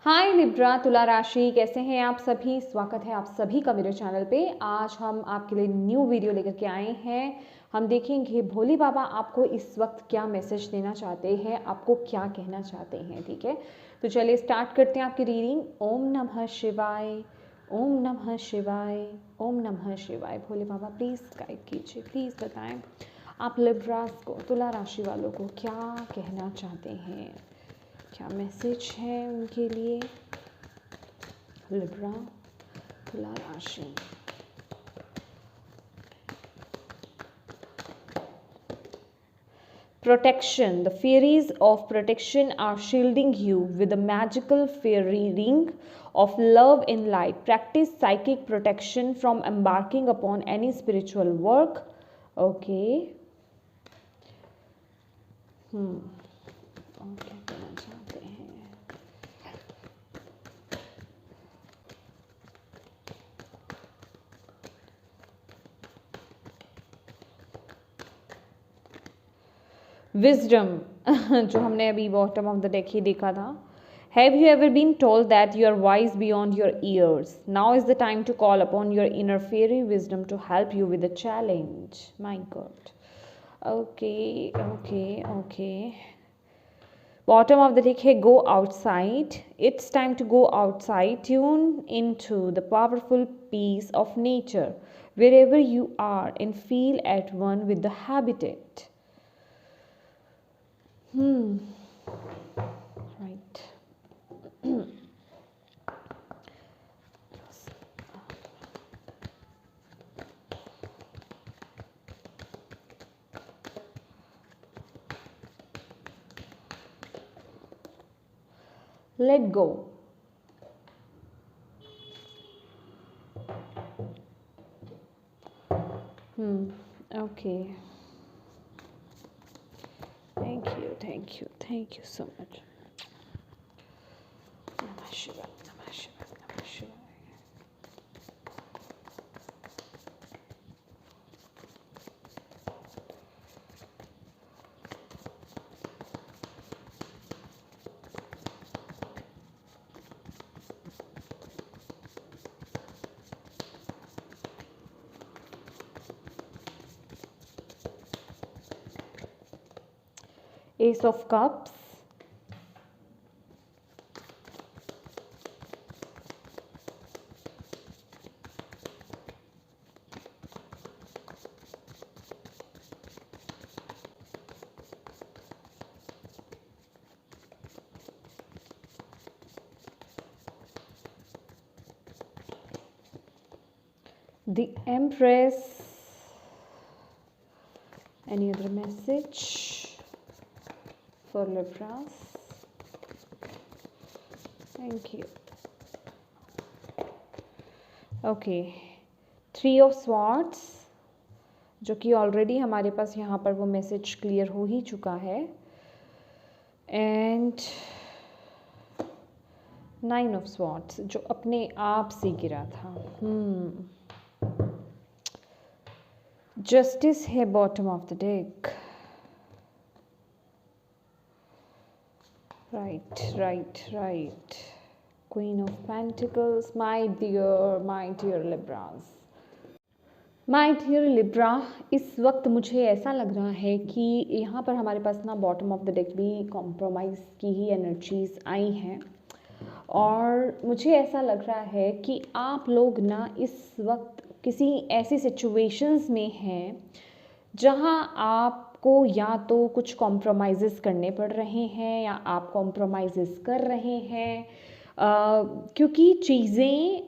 हाय Libra तुला राशि, कैसे हैं आप सभी। स्वागत है आप सभी का मेरे चैनल पे। आज हम आपके लिए न्यू वीडियो लेकर के आए हैं। हम देखेंगे भोले बाबा आपको इस वक्त क्या मैसेज देना चाहते हैं, आपको क्या कहना चाहते हैं। ठीक है, तो चलिए स्टार्ट करते हैं आपकी रीडिंग। ओम नमः शिवाय, ओम नमः शिवाय, ओम नमः शिवाय। भोले बाबा प्लीज़ गाइड कीजिए, प्लीज़ बताएं आप लिब्रास को, तुला राशि वालों को क्या कहना चाहते हैं, क्या मैसेज है उनके लिए। लिब्रा तुला राशि। Protection. The fairies of protection are shielding you with the magical fairy ring of love and light. Practice psychic protection from embarking upon any spiritual work. Okay. Okay, कहना चाहते हैं। विजडम जो हमने अभी बॉटम ऑफ द डेक ही देखा था। Have you ever been told that you are wise beyond your years? Now is the time to call upon your inner fairy wisdom to help you with the challenge. My God. Okay okay okay. Bottom of the deck है go outside. It's time to go outside. Tune into the powerful peace of nature wherever you are and feel at one with the habitat. Right. Let go. Okay. Thank you so much. Namah Shivaya, Namah Shivaya, Namah Shivaya. Ace of Cups. The Empress. Any other message for Libras? Thank you. Okay. 3 of Swords, जो कि already हमारे पास यहाँ पर वो message clear हो ही चुका है। And 9 of Swords, जो अपने आप से गिरा था। जस्टिस है bottom of the deck. Right. Queen of pentacles. My dear Libras, my dear Libra, इस वक्त मुझे ऐसा लग रहा है कि यहाँ पर हमारे पास ना बॉटम ऑफ द डेक भी कॉम्प्रोमाइज़ की ही एनर्जीज आई हैं। और मुझे ऐसा लग रहा है कि आप लोग ना इस वक्त किसी ऐसी सिचुएशंस में हैं जहाँ आपको या तो कुछ कॉम्प्रोमाइज़ करने पड़ रहे हैं या आप कॉम्प्रोमाइज़ कर रहे हैं, क्योंकि चीज़ें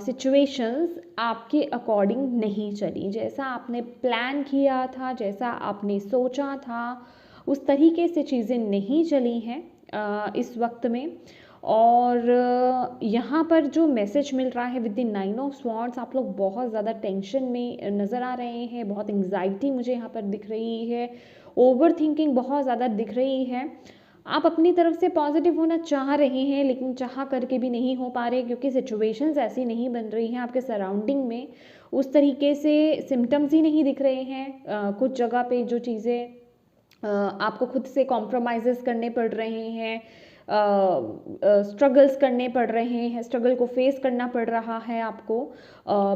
सिचुएशंस आपके अकॉर्डिंग नहीं चली। जैसा आपने प्लान किया था, जैसा आपने सोचा था, उस तरीके से चीज़ें नहीं चली हैं इस वक्त में। और यहाँ पर जो मैसेज मिल रहा है विद द 9 of Swords, आप लोग बहुत ज़्यादा टेंशन में नज़र आ रहे हैं। बहुत एंग्जाइटी मुझे यहाँ पर दिख रही है। ओवर थिंकिंग बहुत ज़्यादा दिख रही है। आप अपनी तरफ से पॉजिटिव होना चाह रहे हैं, लेकिन चाह करके भी नहीं हो पा रहे, क्योंकि सिचुएशंस ऐसी नहीं बन रही हैं आपके सराउंडिंग में। उस तरीके से सिम्टम्स ही नहीं दिख रहे हैं। कुछ जगह पे जो चीज़ें आपको खुद से कॉम्प्रोमाइज़ करने पड़ रहे हैं, स्ट्रगल्स करने पड़ रहे हैं, स्ट्रगल को फेस करना पड़ रहा है आपको।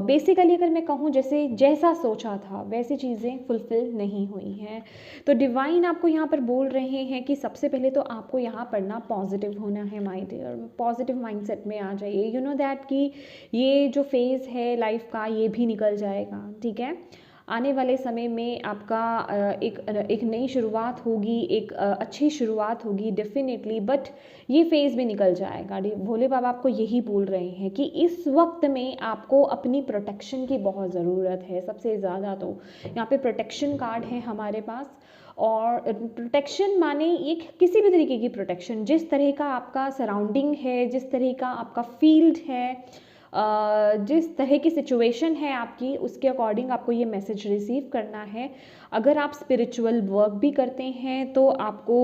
बेसिकली अगर मैं कहूँ जैसा सोचा था वैसी चीज़ें फुलफ़िल नहीं हुई हैं। तो डिवाइन आपको यहाँ पर बोल रहे हैं कि सबसे पहले तो आपको यहाँ पर ना पॉजिटिव होना है माय डियर, पॉजिटिव माइंडसेट में आ जाइए। यू नो दैट कि ये जो फेज़ है लाइफ का ये भी निकल जाएगा, ठीक है। आने वाले समय में आपका एक नई शुरुआत होगी, एक अच्छी शुरुआत होगी डेफिनेटली, बट ये फेज़ भी निकल जाएगा। भोले बाबा आपको यही बोल रहे हैं कि इस वक्त में आपको अपनी प्रोटेक्शन की बहुत ज़रूरत है। सबसे ज़्यादा तो यहाँ पे प्रोटेक्शन कार्ड है हमारे पास, और प्रोटेक्शन माने ये किसी भी तरीके की प्रोटेक्शन, जिस तरह का आपका सराउंडिंग है, जिस तरह का आपका फील्ड है, जिस तरह की सिचुएशन है आपकी, उसके अकॉर्डिंग आपको ये मैसेज रिसीव करना है। अगर आप स्पिरिचुअल वर्क भी करते हैं तो आपको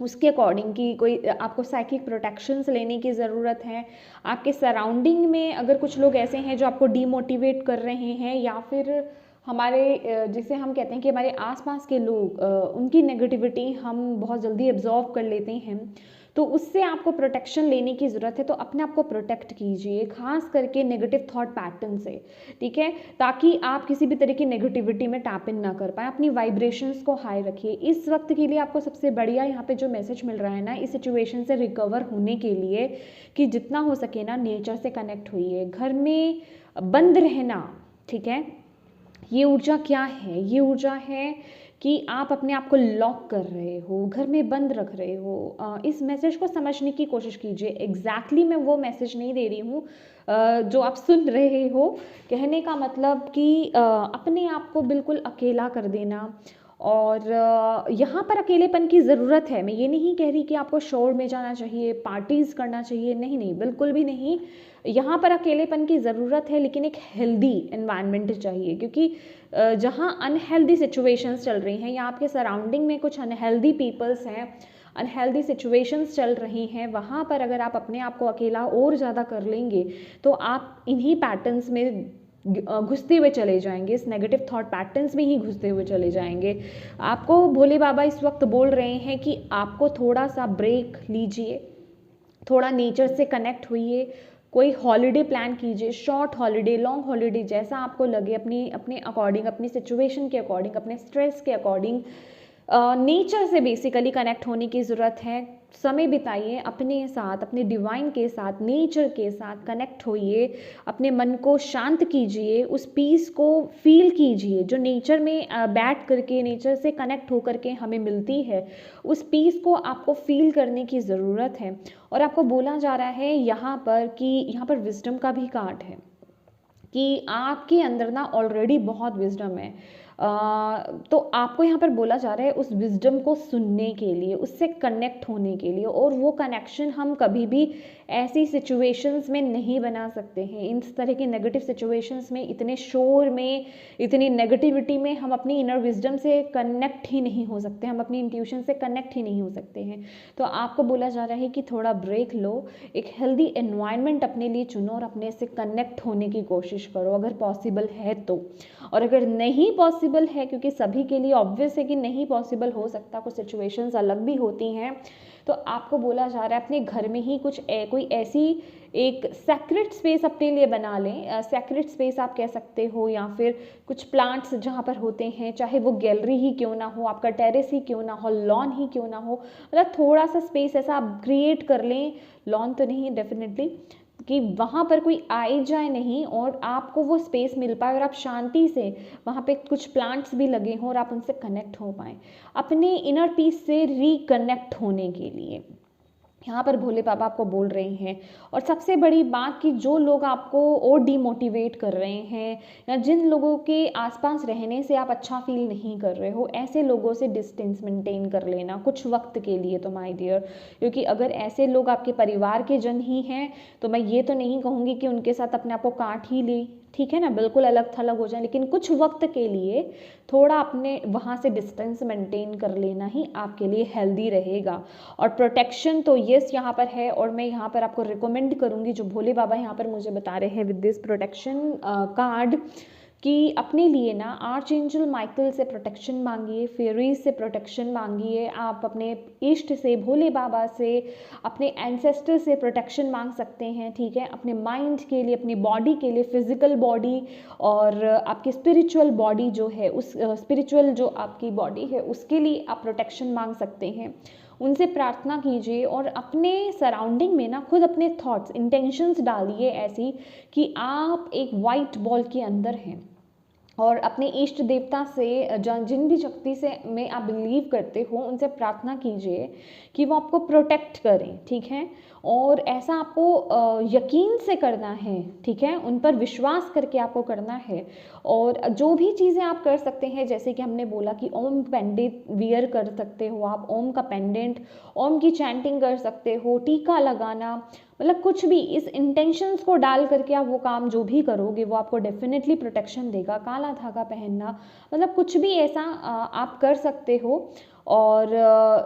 उसके अकॉर्डिंग की कोई आपको साइकिक प्रोटेक्शंस लेने की ज़रूरत है। आपके सराउंडिंग में अगर कुछ लोग ऐसे हैं जो आपको डीमोटिवेट कर रहे हैं, या फिर हमारे जिसे हम कहते हैं कि हमारे आसपास के लोग, उनकी नेगेटिविटी हम बहुत जल्दी एब्जॉर्व कर लेते हैं, तो उससे आपको प्रोटेक्शन लेने की ज़रूरत है। तो अपने आप को प्रोटेक्ट कीजिए, खास करके नेगेटिव थॉट पैटर्न से, ठीक है, ताकि आप किसी भी तरह की नेगेटिविटी में टैप इन ना कर पाए। अपनी वाइब्रेशंस को हाई रखिए। इस वक्त के लिए आपको सबसे बढ़िया यहाँ पे जो मैसेज मिल रहा है ना, इस सिचुएशन से रिकवर होने के लिए, कि जितना हो सके ना नेचर से कनेक्ट होइए। घर में बंद रहना, ठीक है, ये ऊर्जा क्या है? ये ऊर्जा है कि आप अपने आप को लॉक कर रहे हो, घर में बंद रख रहे हो। इस मैसेज को समझने की कोशिश कीजिए। एग्जैक्टली मैं वो मैसेज नहीं दे रही हूँ जो आप सुन रहे हो। कहने का मतलब कि अपने आप को बिल्कुल अकेला कर देना, और यहाँ पर अकेलेपन की ज़रूरत है। मैं ये नहीं कह रही कि आपको शोर में जाना चाहिए, पार्टीज़ करना चाहिए, नहीं नहीं, बिल्कुल भी नहीं। यहाँ पर अकेलेपन की ज़रूरत है, लेकिन एक हेल्दी एनवायरनमेंट चाहिए, क्योंकि जहाँ अनहेल्दी सिचुएशंस चल रही हैं, या आपके सराउंडिंग में कुछ अनहेल्दी पीपल्स हैं, अनहेल्दी सिचुएशंस चल रही हैं, वहाँ पर अगर आप अपने आप को अकेला और ज़्यादा कर लेंगे तो आप इन्हीं पैटर्न्स में घुसते हुए चले जाएंगे, इस नेगेटिव थॉट पैटर्न्स में ही घुसते हुए चले जाएंगे। आपको भोले बाबा इस वक्त बोल रहे हैं कि आपको थोड़ा सा ब्रेक लीजिए, थोड़ा नेचर से कनेक्ट होइए, कोई हॉलिडे प्लान कीजिए, शॉर्ट हॉलिडे, लॉन्ग हॉलिडे, जैसा आपको लगे, अपने अकॉर्डिंग, अपनी सिचुएशन के अकॉर्डिंग, अपने स्ट्रेस के अकॉर्डिंग नेचर से बेसिकली कनेक्ट होने की ज़रूरत है। समय बिताइए अपने साथ, अपने डिवाइन के साथ, नेचर के साथ कनेक्ट होइए, अपने मन को शांत कीजिए, उस पीस को फील कीजिए जो नेचर में बैठ करके, नेचर से कनेक्ट होकर के हमें मिलती है। उस पीस को आपको फील करने की ज़रूरत है। और आपको बोला जा रहा है यहाँ पर कि यहाँ पर विजडम का भी कार्ड है, कि आपके अंदर ना ऑलरेडी बहुत विजडम है। तो आपको यहाँ पर बोला जा रहा है उस विजडम को सुनने के लिए, उससे कनेक्ट होने के लिए, और वो कनेक्शन हम कभी भी ऐसी सिचुएशंस में नहीं बना सकते हैं। इस तरह की नेगेटिव सिचुएशंस में, इतने शोर में, इतनी नेगेटिविटी में हम अपनी इनर विजडम से कनेक्ट ही नहीं हो सकते, हम अपनी इंट्यूशन से कनेक्ट ही नहीं हो सकते हैं। तो आपको बोला जा रहा है कि थोड़ा ब्रेक लो, एक हेल्दी एनवायरनमेंट अपने लिए चुनो और अपने से कनेक्ट होने की कोशिश करो, अगर पॉसिबल है तो। और अगर नहीं पॉसिबल है, क्योंकि सभी के लिए ऑब्वियस है कि नहीं पॉसिबल हो सकता, कुछ सिचुएशंस अलग भी होती हैं, तो आपको बोला जा रहा है अपने घर में ही कोई ऐसी एक सेक्रेट स्पेस अपने लिए बना लें। सेक्रेट स्पेस आप कह सकते हो, या फिर कुछ प्लांट्स जहाँ पर होते हैं, चाहे वो गैलरी ही क्यों ना हो, आपका टेरेस ही क्यों ना हो, लॉन ही क्यों ना हो, मतलब थोड़ा सा स्पेस ऐसा आप क्रिएट कर लें, लॉन तो नहीं डेफिनेटली, कि वहाँ पर कोई आए जाए नहीं, और आपको वो स्पेस मिल पाए, और आप शांति से वहाँ पे कुछ प्लांट्स भी लगे हों और आप उनसे कनेक्ट हो पाएँ, अपने इनर पीस से रिकनेक्ट होने के लिए यहाँ पर भोले बाबा आपको बोल रहे हैं। और सबसे बड़ी बात कि जो लोग आपको और डीमोटिवेट कर रहे हैं, या जिन लोगों के आसपास रहने से आप अच्छा फील नहीं कर रहे हो, ऐसे लोगों से डिस्टेंस मेंटेन कर लेना कुछ वक्त के लिए तो माय डियर। क्योंकि अगर ऐसे लोग आपके परिवार के जन ही हैं, तो मैं ये तो नहीं कहूँगी कि उनके साथ अपने आप को काट ही ले, ठीक है ना, बिल्कुल अलग थलग हो जाए, लेकिन कुछ वक्त के लिए थोड़ा अपने वहाँ से डिस्टेंस मेंटेन कर लेना ही आपके लिए हेल्दी रहेगा। और प्रोटेक्शन तो यस यहाँ पर है, और मैं यहाँ पर आपको रिकमेंड करूँगी, जो भोले बाबा यहाँ पर मुझे बता रहे हैं विद दिस प्रोटेक्शन कार्ड, कि अपने लिए ना आर्चएंजल माइकल से प्रोटेक्शन मांगिए, फेरीज से प्रोटेक्शन मांगिए, आप अपने इष्ट से, भोले बाबा से, अपने एंसेस्टर से प्रोटेक्शन मांग सकते हैं, ठीक है। अपने माइंड के लिए, अपनी बॉडी के लिए, फिजिकल बॉडी और आपकी स्पिरिचुअल बॉडी जो है, उस स्पिरिचुअल जो आपकी बॉडी है उसके लिए आप प्रोटेक्शन मांग सकते हैं। उनसे प्रार्थना कीजिए और अपने सराउंडिंग में ना खुद अपने थॉट्स, इंटेंशंस डालिए ऐसी कि आप एक वाइट बॉल के अंदर हैं और अपने इष्ट देवता से, जिन भी शक्ति से में आप बिलीव करते हो, उनसे प्रार्थना कीजिए कि वो आपको प्रोटेक्ट करें, ठीक है। और ऐसा आपको यकीन से करना है, ठीक है, उन पर विश्वास करके आपको करना है। और जो भी चीज़ें आप कर सकते हैं, जैसे कि हमने बोला कि ओम पेंडेंट वियर कर सकते हो आप, ओम का पेंडेंट, ओम की चैंटिंग कर सकते हो, टीका लगाना, मतलब कुछ भी इस इंटेंशंस को डाल करके आप वो काम जो भी करोगे वो आपको डेफिनेटली प्रोटेक्शन देगा। काला धागा पहनना, मतलब कुछ भी ऐसा आप कर सकते हो। और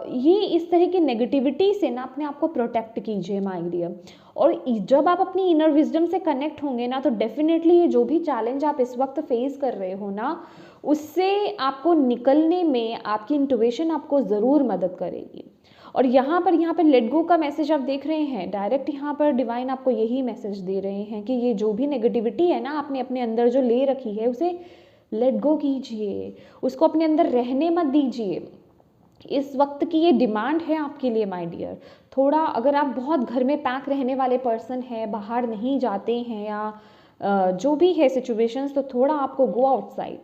ये इस तरह की नेगेटिविटी से ना अपने आप को प्रोटेक्ट कीजिए माय डियर। और जब आप अपनी इनर विजडम से कनेक्ट होंगे ना, तो डेफिनेटली ये जो भी चैलेंज आप इस वक्त फेस कर रहे हो ना, उससे आपको निकलने में आपकी इंट्यूशन आपको ज़रूर मदद करेगी। और यहाँ पर लेट गो का मैसेज आप देख रहे हैं, डायरेक्ट यहाँ पर डिवाइन आपको यही मैसेज दे रहे हैं कि ये जो भी नेगेटिविटी है ना आपने अपने अंदर जो ले रखी है, उसे लेट गो कीजिए, उसको अपने अंदर रहने मत दीजिए। इस वक्त की ये डिमांड है आपके लिए माय डियर। थोड़ा अगर आप बहुत घर में पैक रहने वाले पर्सन हैं, बाहर नहीं जाते हैं या जो भी है सिचुएशंस, तो थोड़ा आपको गो आउटसाइड,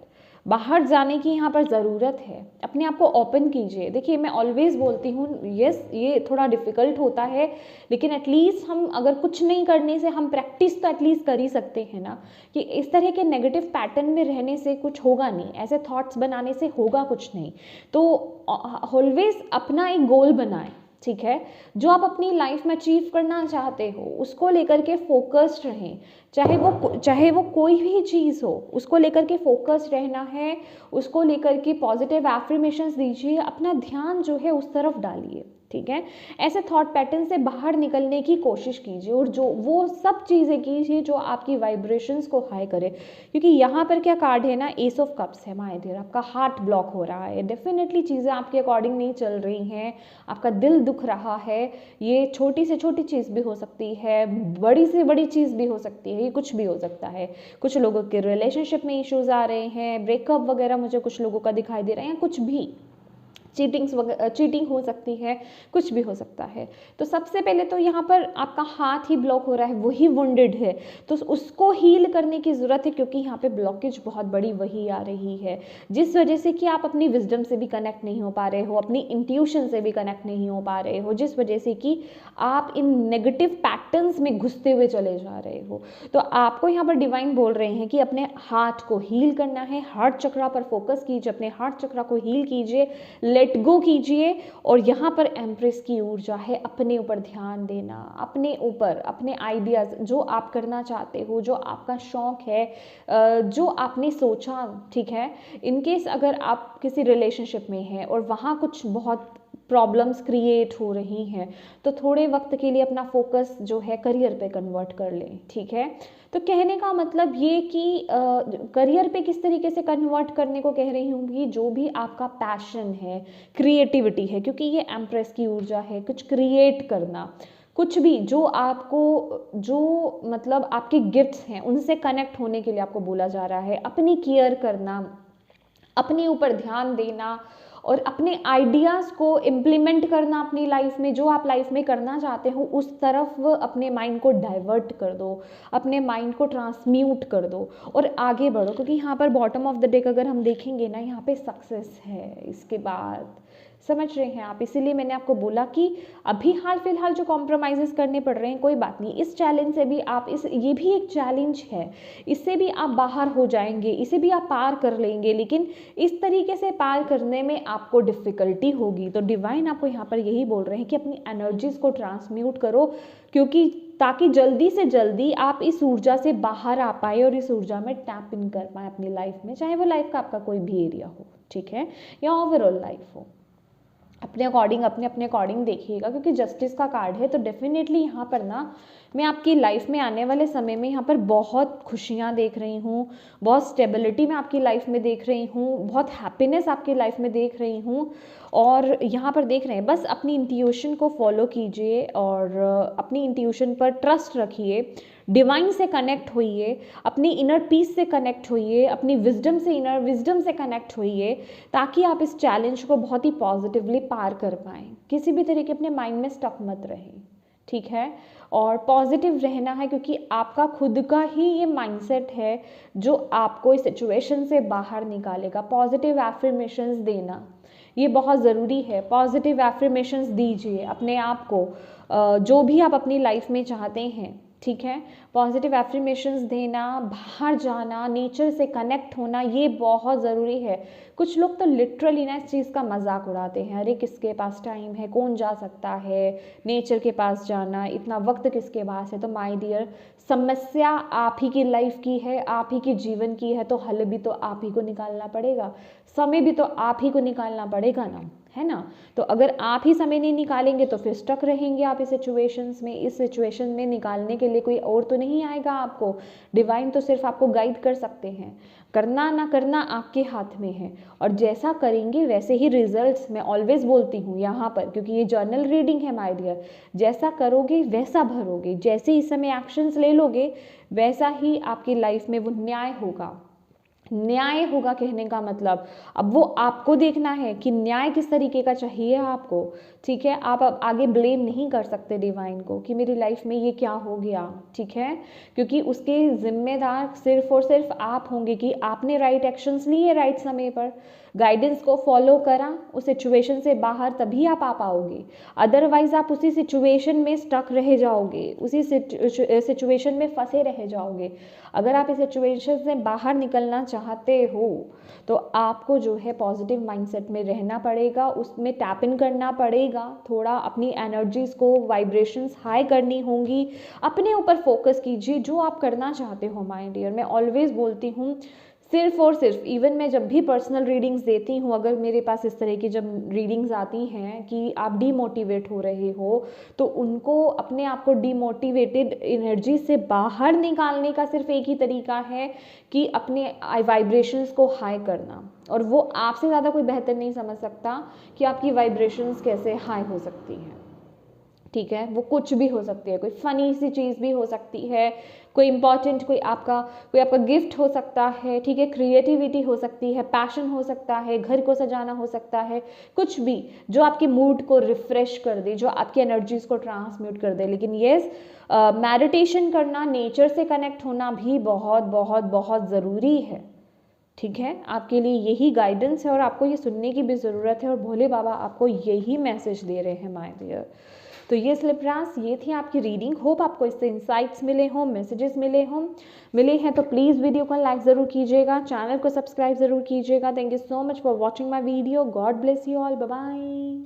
बाहर जाने की यहाँ पर ज़रूरत है। अपने आप को ओपन कीजिए। देखिए मैं ऑलवेज बोलती हूँ, यस ये थोड़ा डिफ़िकल्ट होता है, लेकिन एटलीस्ट हम अगर कुछ नहीं करने से हम प्रैक्टिस तो एटलीस्ट कर ही सकते हैं ना, कि इस तरह के नेगेटिव पैटर्न में रहने से कुछ होगा नहीं, ऐसे थॉट्स बनाने से होगा कुछ नहीं। तो ऑलवेज अपना एक गोल बनाएं, ठीक है, जो आप अपनी लाइफ में अचीव करना चाहते हो उसको लेकर के फोकस्ड रहें। चाहे वो कोई भी चीज़ हो, उसको लेकर के फोकस्ड रहना है, उसको लेकर के पॉजिटिव एफर्मेशंस दीजिए, अपना ध्यान जो है उस तरफ डालिए, ठीक है। ऐसे थॉट पैटर्न से बाहर निकलने की कोशिश कीजिए और जो वो सब चीज़ें कीजिए जो आपकी वाइब्रेशंस को हाई करे। क्योंकि यहाँ पर क्या कार्ड है ना, एस ऑफ कप्स है माय डियर। आपका हार्ट ब्लॉक हो रहा है, डेफिनेटली चीज़ें आपके अकॉर्डिंग नहीं चल रही हैं, आपका दिल दुख रहा है। ये छोटी से छोटी चीज़ भी हो सकती है, बड़ी से बड़ी चीज़ भी हो सकती है, ये कुछ भी हो सकता है। कुछ लोगों के रिलेशनशिप में इश्यूज़ आ रहे हैं, ब्रेकअप वगैरह मुझे कुछ लोगों का दिखाई दे रहा है, कुछ भी चीटिंग हो सकती है, कुछ भी हो सकता है। तो सबसे पहले तो यहाँ पर आपका हाथ ही ब्लॉक हो रहा है, वही वुंडेड है, तो उसको हील करने की ज़रूरत है, क्योंकि यहाँ पे ब्लॉकेज बहुत बड़ी वही आ रही है, जिस वजह से कि आप अपनी विजडम से भी कनेक्ट नहीं हो पा रहे हो, अपनी इंट्यूशन से भी कनेक्ट नहीं हो पा रहे हो, जिस वजह से कि आप इन नेगेटिव पैटर्न्स में घुसते हुए चले जा रहे हो। तो आपको यहाँ पर डिवाइन बोल रहे हैं कि अपने हार्ट को हील करना है, हार्ट चक्रा पर फोकस कीजिए, अपने हार्ट चक्रा को हील कीजिए, लेट गो कीजिए। और यहाँ पर एम्प्रेस की ऊर्जा है, अपने ऊपर ध्यान देना, अपने ऊपर, अपने आइडियाज़, जो आप करना चाहते हो, जो आपका शौक है, जो आपने सोचा, ठीक है। इनकेस अगर आप किसी रिलेशनशिप में हैं और वहाँ कुछ बहुत प्रॉब्लम्स क्रिएट हो रही हैं, तो थोड़े वक्त के लिए अपना फोकस जो है करियर पे कन्वर्ट कर लें, ठीक है। तो कहने का मतलब ये कि करियर पे किस तरीके से कन्वर्ट करने को कह रही हूँ कि जो भी आपका पैशन है, क्रिएटिविटी है, क्योंकि ये एम्प्रेस की ऊर्जा है, कुछ क्रिएट करना, कुछ भी जो आपको, जो मतलब आपके गिफ्ट्स हैं उनसे कनेक्ट होने के लिए आपको बोला जा रहा है। अपनी केयर करना, अपने ऊपर ध्यान देना और अपने आइडियाज़ को इम्प्लीमेंट करना अपनी लाइफ में, जो आप लाइफ में करना चाहते हो उस तरफ अपने माइंड को डाइवर्ट कर दो, अपने माइंड को ट्रांसम्यूट कर दो और आगे बढ़ो। क्योंकि यहाँ पर बॉटम ऑफ द डेक अगर हम देखेंगे ना, यहाँ पे सक्सेस है इसके बाद, समझ रहे हैं आप। इसीलिए मैंने आपको बोला कि अभी हाल फिलहाल जो कॉम्प्रोमाइज़ेस करने पड़ रहे हैं, कोई बात नहीं, इस चैलेंज से भी आप, ये भी एक चैलेंज है, इससे भी आप बाहर हो जाएंगे, इसे भी आप पार कर लेंगे, लेकिन इस तरीके से पार करने में आपको डिफ़िकल्टी होगी। तो डिवाइन आपको यहाँ पर यही बोल रहे हैं कि अपनी एनर्जीज़ को ट्रांसम्यूट करो, क्योंकि ताकि जल्दी से जल्दी आप इस ऊर्जा से बाहर आ पाए और इस ऊर्जा में टैप इन कर पाए अपनी लाइफ में, चाहे वो लाइफ का आपका कोई भी एरिया हो, ठीक है, या ओवरऑल लाइफ हो। अपने अकॉर्डिंग देखिएगा, क्योंकि जस्टिस का कार्ड है। तो डेफिनेटली यहाँ पर ना मैं आपकी लाइफ में आने वाले समय में यहाँ पर बहुत खुशियाँ देख रही हूँ, बहुत स्टेबिलिटी मैं आपकी लाइफ में देख रही हूँ, बहुत हैप्पीनेस आपकी लाइफ में देख रही हूँ। और यहाँ पर देख रहे हैं, बस अपनी इंट्यूशन को फॉलो कीजिए और अपनी इंट्यूशन पर ट्रस्ट रखिए, डिवाइन से कनेक्ट होइए, अपनी इनर पीस से कनेक्ट होइए, अपनी विजडम से, इनर विजडम से कनेक्ट होइए, ताकि आप इस चैलेंज को बहुत ही पॉजिटिवली पार कर पाएँ। किसी भी तरीके अपने माइंड में स्टक मत रहें, ठीक है। और पॉजिटिव रहना है, क्योंकि आपका खुद का ही ये माइंडसेट है जो आपको इस सिचुएशन से बाहर निकालेगा। पॉजिटिव एफर्मेशंस देना ये बहुत ज़रूरी है। पॉजिटिव एफर्मेशंस दीजिए अपने आप को, जो भी आप अपनी लाइफ में चाहते हैं, ठीक है। पॉजिटिव एफर्मेशंस देना, बाहर जाना, नेचर से कनेक्ट होना, ये बहुत ज़रूरी है। कुछ लोग तो लिटरली ना इस चीज़ का मजाक उड़ाते हैं, अरे किसके पास टाइम है, कौन जा सकता है नेचर के पास जाना, इतना वक्त किसके पास है। तो माय डियर, समस्या आप ही की लाइफ की है, आप ही के जीवन की है, तो हल भी तो आप ही को निकालना पड़ेगा, समय भी तो आप ही को निकालना पड़ेगा ना, है ना। तो अगर आप ही समय नहीं निकालेंगे तो फिर स्टक रहेंगे आप इस सिचुएशंस में। इस सिचुएशन में निकालने के लिए कोई और तो नहीं आएगा आपको, डिवाइन तो सिर्फ आपको गाइड कर सकते हैं। करना ना करना आपके हाथ में है, और जैसा करेंगे वैसे ही रिजल्ट्स, मैं ऑलवेज बोलती हूँ यहाँ पर, क्योंकि ये जर्नल रीडिंग है माय डियर। जैसा करोगे वैसा भरोगे, जैसे इस समय एक्शंस ले लोगे वैसा ही आपकी लाइफ में वो न्याय होगा। न्याय होगा कहने का मतलब, अब वो आपको देखना है कि न्याय किस तरीके का चाहिए आपको, ठीक है। आप अब आगे ब्लेम नहीं कर सकते डिवाइन को कि मेरी लाइफ में ये क्या हो गया, ठीक है, क्योंकि उसके जिम्मेदार सिर्फ और सिर्फ आप होंगे कि आपने राइट एक्शंस लिए राइट समय पर, गाइडेंस को फॉलो करा, उस सिचुएशन से बाहर तभी आप आ पाओगे। अदरवाइज आप उसी सिचुएशन में स्टक रह जाओगे, उसी सिचुएशन में फंसे रह जाओगे। अगर आप इस सिचुएशन से बाहर निकलना चाहते हो तो आपको जो है पॉजिटिव माइंडसेट में रहना पड़ेगा, उसमें टैप इन करना पड़ेगा, थोड़ा अपनी एनर्जीज को, वाइब्रेशंस हाई करनी होंगी। अपने ऊपर फोकस कीजिए जो आप करना चाहते हो माय डियर। मैं ऑलवेज बोलती हूँ, सिर्फ और सिर्फ, इवन मैं जब भी पर्सनल रीडिंग्स देती हूँ, अगर मेरे पास इस तरह की जब रीडिंग्स आती हैं कि आप डीमोटिवेट हो रहे हो, तो उनको अपने आप को डीमोटिवेटेड एनर्जी से बाहर निकालने का सिर्फ एक ही तरीका है कि अपने वाइब्रेशंस को हाई करना। और वो आपसे ज़्यादा कोई बेहतर नहीं समझ सकता कि आपकी वाइब्रेशंस कैसे हाई हो सकती हैं, ठीक है। वो कुछ भी हो सकती है, कोई फ़नी सी चीज़ भी हो सकती है, कोई इंपॉर्टेंट, कोई आपका गिफ्ट हो सकता है, ठीक है, क्रिएटिविटी हो सकती है, पैशन हो सकता है, घर को सजाना हो सकता है, कुछ भी जो आपके मूड को रिफ्रेश कर दे, जो आपकी एनर्जीज को ट्रांसम्यूट कर दे। लेकिन येस, मेडिटेशन करना, नेचर से कनेक्ट होना भी बहुत बहुत बहुत ज़रूरी है, ठीक है। आपके लिए यही गाइडेंस है और आपको ये सुनने की भी ज़रूरत है, और भोले बाबा आपको यही मैसेज दे रहे हैं माय डियर। तो ये लिब्रास, ये थी आपकी रीडिंग। होप आपको इससे इंसाइट्स मिले हों, मैसेजेस मिले हैं तो प्लीज़ वीडियो को लाइक ज़रूर कीजिएगा, चैनल को सब्सक्राइब ज़रूर कीजिएगा। Thank you so much for watching my video. God bless you all, bye bye.